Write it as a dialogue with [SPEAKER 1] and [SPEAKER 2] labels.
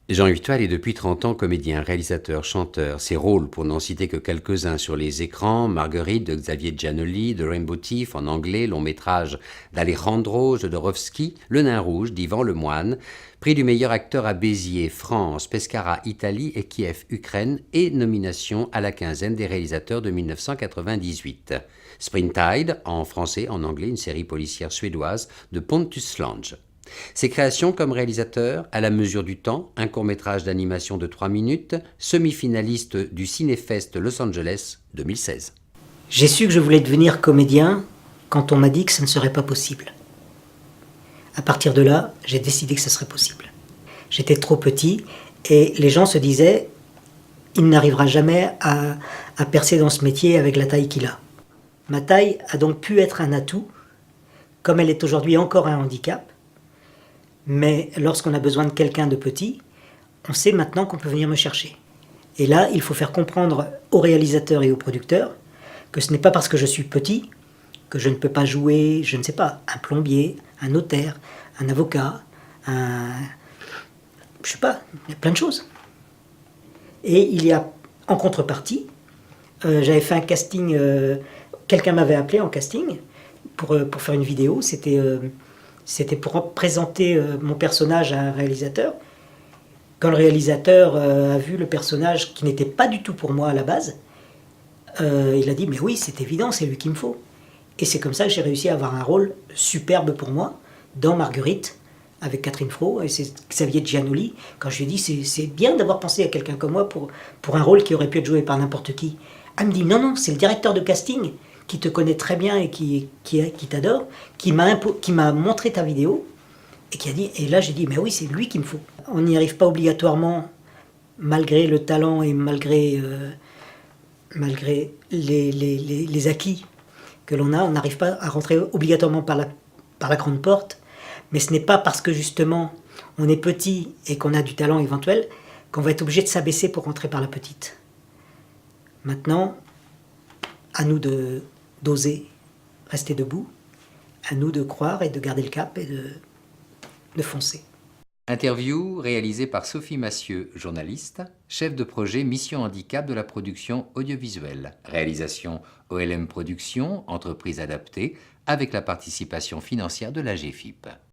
[SPEAKER 1] Jean Huitois est depuis 30 ans comédien, réalisateur, chanteur. Ses rôles, pour n'en citer que quelques-uns sur les écrans, Marguerite de Xavier Giannoli, The Rainbow Thief en anglais, long métrage d'Alejandro Jodorowsky, Le Nain Rouge d'Ivan Lemoine, prix du meilleur acteur à Béziers, France, Pescara, Italie et Kiev, Ukraine, et nomination à la quinzaine des réalisateurs de 1998. Springtide, en français, en anglais, une série policière suédoise de Pontus Lange. Ses créations comme réalisateur, À la mesure du temps, un court-métrage d'animation de 3 minutes, semi-finaliste du Cinéfest Los Angeles 2016.
[SPEAKER 2] J'ai su que je voulais devenir comédien quand on m'a dit que ça ne serait pas possible. À partir de là, j'ai décidé que ça serait possible. J'étais trop petit et les gens se disaient « il n'arrivera jamais à percer dans ce métier avec la taille qu'il a ». Ma taille a donc pu être un atout, comme elle est aujourd'hui encore un handicap. Mais lorsqu'on a besoin de quelqu'un de petit, on sait maintenant qu'on peut venir me chercher. Et là, il faut faire comprendre aux réalisateurs et aux producteurs que ce n'est pas parce que je suis petit que je ne peux pas jouer, je ne sais pas, un plombier, un notaire, un avocat, je sais pas, il y a plein de choses. Et il y a, en contrepartie, j'avais fait un casting, quelqu'un m'avait appelé en casting pour faire une vidéo, c'était pour présenter mon personnage à un réalisateur. Quand le réalisateur a vu le personnage qui n'était pas du tout pour moi à la base, il a dit « mais oui, c'est évident, c'est lui qu'il me faut ». Et c'est comme ça que j'ai réussi à avoir un rôle superbe pour moi dans Marguerite, avec Catherine Fro, et c'est Xavier Giannoli. Quand je lui ai dit « c'est bien d'avoir pensé à quelqu'un comme moi pour un rôle qui aurait pu être joué par n'importe qui ». Elle me dit « non, c'est le directeur de casting qui te connaît très bien et qui t'adore, qui m'a montré ta vidéo, et qui a dit, et là j'ai dit, mais oui, c'est lui qu'il me faut. On n'y arrive pas obligatoirement, malgré le talent et malgré les acquis que l'on a, on n'arrive pas à rentrer obligatoirement par la grande porte, mais ce n'est pas parce que justement on est petit et qu'on a du talent éventuel qu'on va être obligé de s'abaisser pour rentrer par la petite. Maintenant, à nous d'oser rester debout, à nous de croire et de garder le cap et de foncer.
[SPEAKER 1] Interview réalisée par Sophie Massieu, journaliste, chef de projet Mission Handicap de la production audiovisuelle. Réalisation OLM Productions, entreprise adaptée, avec la participation financière de la GFIP.